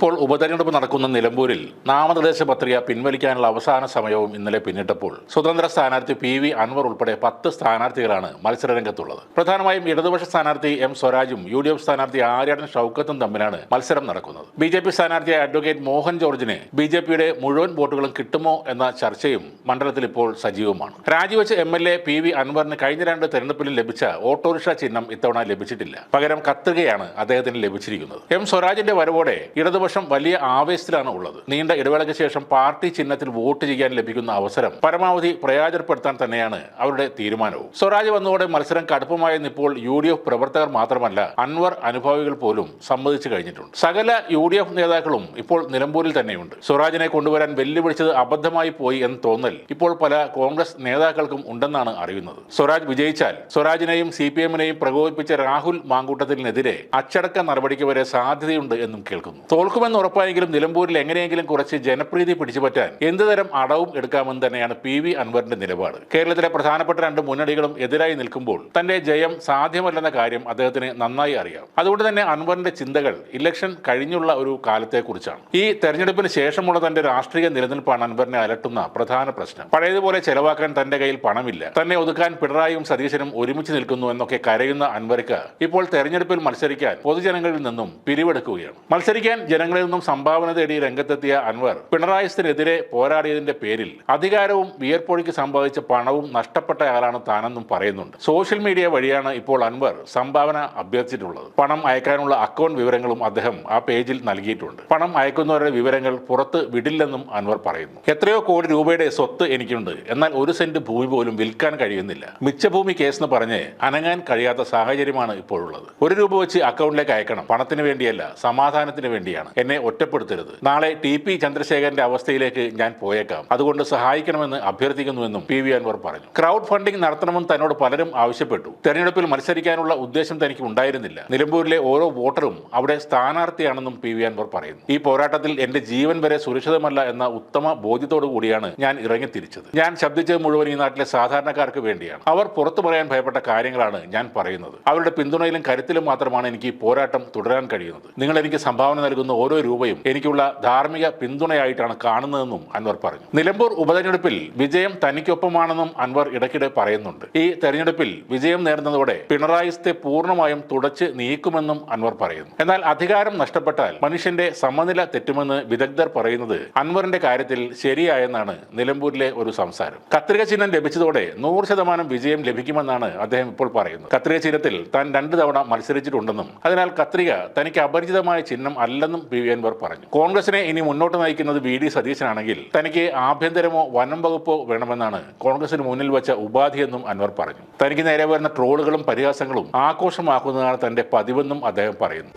ഇപ്പോൾ ഉപതെരഞ്ഞെടുപ്പ് നടക്കുന്ന നിലമ്പൂരിൽ നാമനിർദ്ദേശ പത്രിക പിൻവലിക്കാനുള്ള അവസാന സമയവും ഇന്നലെ പിന്നിട്ടപ്പോൾ സ്വതന്ത്ര സ്ഥാനാർത്ഥി PV അൻവർ ഉൾപ്പെടെ 10 സ്ഥാനാർത്ഥികളാണ് മത്സരരംഗത്തുള്ളത്. പ്രധാനമായും ഇടതുപക്ഷ സ്ഥാനാർത്ഥി M സ്വരാജും UDF സ്ഥാനാർത്ഥി ആര്യാടൻ ഷൗക്കത്തും തമ്മിലാണ് മത്സരം നടക്കുന്നത്. BJP സ്ഥാനാർത്ഥിയായ അഡ്വക്കേറ്റ് മോഹൻ ജോർജിന് BJPയുടെ മുഴുവൻ വോട്ടുകളും കിട്ടുമോ എന്ന ചർച്ചയും മണ്ഡലത്തിൽ ഇപ്പോൾ സജീവമാണ്. രാജിവെച്ച MLA PV അൻവറിന് കഴിഞ്ഞ 2 തെരഞ്ഞെടുപ്പിലും ലഭിച്ച ഓട്ടോറിക്ഷ ചിഹ്നം ഇത്തവണ ലഭിച്ചിട്ടില്ല. പകരം കത്രികയാണ് അദ്ദേഹത്തിന് ലഭിച്ചിരിക്കുന്നത്. M സ്വരാജിന്റെ വരവോടെ ഇടതുപക്ഷം വലിയ ആവേശത്തിലാണ് ഉള്ളത്. നീണ്ട ഇടവേളയ്ക്ക് ശേഷം പാർട്ടി ചിഹ്നത്തിൽ വോട്ട് ചെയ്യാൻ ലഭിക്കുന്ന അവസരം പരമാവധി പ്രയോജനപ്പെടുത്താൻ തന്നെയാണ് അവരുടെ തീരുമാനവും. സ്വരാജ് വന്നതോടെ മത്സരം കടുപ്പമായെന്ന് ഇപ്പോൾ UDF പ്രവർത്തകർ മാത്രമല്ല അൻവർ അനുഭാവികൾ പോലും സമ്മതിച്ചു കഴിഞ്ഞിട്ടുണ്ട്. സകല UDF നേതാക്കളും ഇപ്പോൾ നിലമ്പൂരിൽ തന്നെയുണ്ട്. സ്വരാജിനെ കൊണ്ടുവരാൻ വെല്ലുവിളിച്ചത് അബദ്ധമായി പോയി എന്ന് തോന്നൽ ഇപ്പോൾ പല കോൺഗ്രസ് നേതാക്കൾക്കും ഉണ്ടെന്നാണ് അറിയുന്നത്. സ്വരാജ് വിജയിച്ചാൽ സ്വരാജിനെയും CPM-നെയും പ്രകോപിപ്പിച്ച രാഹുൽ മാങ്കൂട്ടത്തിനെതിരെ അച്ചടക്ക നടപടിക്ക് വരെ സാധ്യതയുണ്ട് എന്നും കേൾക്കുന്നു. തോൽക്കുമെന്ന് ഉറപ്പായെങ്കിലും നിലമ്പൂരിൽ എങ്ങനെയെങ്കിലും കുറച്ച് ജനപ്രീതി പിടിച്ചുപറ്റാൻ എന്തുതരം അടവും എടുക്കാമെന്ന് തന്നെയാണ് PV അൻവറിന്റെ നിലപാട്. കേരളത്തിലെ പ്രധാനപ്പെട്ട 2 മുന്നണികളും എതിരായി നിൽക്കുമ്പോൾ തന്റെ ജയം സാധ്യമല്ലെന്ന കാര്യം അദ്ദേഹത്തിന് നന്നായി അറിയാം. അതുകൊണ്ട് തന്നെ അൻവറിന്റെ ചിന്തകൾ ഇലക്ഷൻ കഴിഞ്ഞുള്ള ഒരു കാലത്തെക്കുറിച്ചാണ്. ഈ തെരഞ്ഞെടുപ്പിന് ശേഷമുള്ള തന്റെ രാഷ്ട്രീയ നിലനിൽപ്പാണ് അൻവറിനെ അലട്ടുന്ന പ്രധാന പ്രശ്നം. പഴയതുപോലെ ചെലവാക്കാൻ തന്റെ കയ്യിൽ പണമില്ല, തന്നെ ഒതുക്കാൻ പിണറായിയും സതീശനും ഒരുമിച്ച് നിൽക്കുന്നു എന്നൊക്കെ കരയുന്ന അൻവർക്ക് ഇപ്പോൾ തെരഞ്ഞെടുപ്പിൽ മത്സരിക്കാൻ പൊതുജനങ്ങളിൽ നിന്നും പിരിവെടുക്കുകയാണ്. മത്സരിക്കാൻ ജനങ്ങളിൽ നിന്നും സംഭാവന തേടി രംഗത്തെത്തിയ അൻവർ പിണറായിസ്ഥിനെതിരെ പോരാടിയതിന്റെ പേരിൽ അധികാരവും വിയർപ്പൊഴുക്കി സമ്പാദിച്ച പണവും നഷ്ടപ്പെട്ടയാളാണ് താനെന്നും പറയുന്നുണ്ട്. സോഷ്യൽ മീഡിയ വഴിയാണ് ഇപ്പോൾ അൻവർ സംഭാവന അഭ്യർത്ഥിച്ചിട്ടുള്ളത്. പണം അയക്കാനുള്ള അക്കൗണ്ട് വിവരങ്ങളും അദ്ദേഹം ആ പേജിൽ നൽകിയിട്ടുണ്ട്. പണം അയക്കുന്നവരുടെ വിവരങ്ങൾ പുറത്ത് വിടില്ലെന്നും അൻവർ പറയുന്നു. എത്രയോ കോടി രൂപയുടെ സ്വത്ത് എനിക്കുണ്ട്, എന്നാൽ 1 സെന്റ് ഭൂമി പോലും വിൽക്കാൻ കഴിയുന്നില്ല. മിച്ചഭൂമി കേസെന്ന് പറഞ്ഞ് അനങ്ങാൻ കഴിയാത്ത സാഹചര്യമാണ് ഇപ്പോഴുള്ളത്. 1 രൂപ വെച്ച് അക്കൗണ്ടിലേക്ക് അയക്കണം. പണത്തിന് വേണ്ടിയല്ല, സമാധാനത്തിന് വേണ്ടിയാണ്. എന്നെ ഒറ്റപ്പെടുത്തരുത്. നാളെ TP ചന്ദ്രശേഖരന്റെ അവസ്ഥയിലേക്ക് ഞാൻ പോയേക്കാം. അതുകൊണ്ട് സഹായിക്കണമെന്ന് അഭ്യർത്ഥിക്കുന്നുവെന്നും PV അൻവർ പറഞ്ഞു. ക്രൗഡ് ഫണ്ടിംഗ് നടത്തണമെന്ന് തന്നോട് പലരും ആവശ്യപ്പെട്ടു. തെരഞ്ഞെടുപ്പിൽ മത്സരിക്കാനുള്ള ഉദ്ദേശം തനിക്ക് ഉണ്ടായിരുന്നില്ല. നിലമ്പൂരിലെ ഓരോ വോട്ടറും അവിടെ സ്ഥാനാർത്ഥിയാണെന്നും PV അൻവർ പറയുന്നു. ഈ പോരാട്ടത്തിൽ എന്റെ ജീവൻ വരെ സുരക്ഷിതമല്ല എന്ന ഉത്തമ ബോധ്യത്തോടു കൂടിയാണ് ഞാൻ ഇറങ്ങിത്തിരിച്ചത്. ഞാൻ ശബ്ദിച്ചത് മുഴുവൻ ഈ നാട്ടിലെ സാധാരണക്കാർക്ക് വേണ്ടിയാണ്. അവർ പുറത്തു പറയാൻ ഭയപ്പെട്ട കാര്യങ്ങളാണ് ഞാൻ പറയുന്നത്. അവരുടെ പിന്തുണയിലും കരുത്തിലും മാത്രമാണ് എനിക്ക് ഈ പോരാട്ടം തുടരാൻ കഴിയുന്നത്. നിങ്ങൾ എനിക്ക് സംഭാവന നൽകുന്ന ഓരോ രൂപയും എനിക്കുള്ള ധാർമ്മിക പിന്തുണയായിട്ടാണ് കാണുന്നതെന്നും അൻവർ പറഞ്ഞു. നിലമ്പൂർ ഉപതെരഞ്ഞെടുപ്പിൽ വിജയം തനിക്കൊപ്പമാണെന്നും അൻവർ ഇടയ്ക്കിടെ പറയുന്നുണ്ട്. ഈ തെരഞ്ഞെടുപ്പിൽ വിജയം നേടുന്നതോടെ പിണറായിത്തെ പൂർണ്ണമായും തുടച്ച് നീക്കുമെന്നും അൻവർ പറയുന്നു. എന്നാൽ അധികാരം നഷ്ടപ്പെട്ടാൽ മനുഷ്യന്റെ സമനില തെറ്റുമെന്ന് വിദഗ്ധർ പറയുന്നത് അൻവറിന്റെ കാര്യത്തിൽ ശരിയായെന്നാണ് നിലമ്പൂരിലെ ഒരു സംസാരം. കത്രിക ചിഹ്നം ലഭിച്ചതോടെ 100% വിജയം ലഭിക്കുമെന്നാണ് അദ്ദേഹം ഇപ്പോൾ പറയുന്നത്. കത്രിക ചിഹ്നത്തിൽ താൻ 2 തവണ മത്സരിച്ചിട്ടുണ്ടെന്നും അതിനാൽ കത്രിക തനിക്ക് അപരിചിതമായ ചിഹ്നം അല്ലെന്നും PV അൻവർ പറഞ്ഞു. കോൺഗ്രസിനെ ഇനി മുന്നോട്ട് നയിക്കുന്നത് VD സതീശനാണെങ്കിൽ തനിക്ക് ആഭ്യന്തരമോ വനം വകുപ്പോ വേണമെന്നാണ് കോൺഗ്രസിന് മുന്നിൽ വെച്ച ഉപാധിയെന്നും അൻവർ പറഞ്ഞു. തനിക്ക് നേരെ വരുന്ന ട്രോളുകളും പരിഹാസങ്ങളും ആഘോഷമാക്കുന്നതാണ് തന്റെ പതിവെന്നും അദ്ദേഹം പറയുന്നു.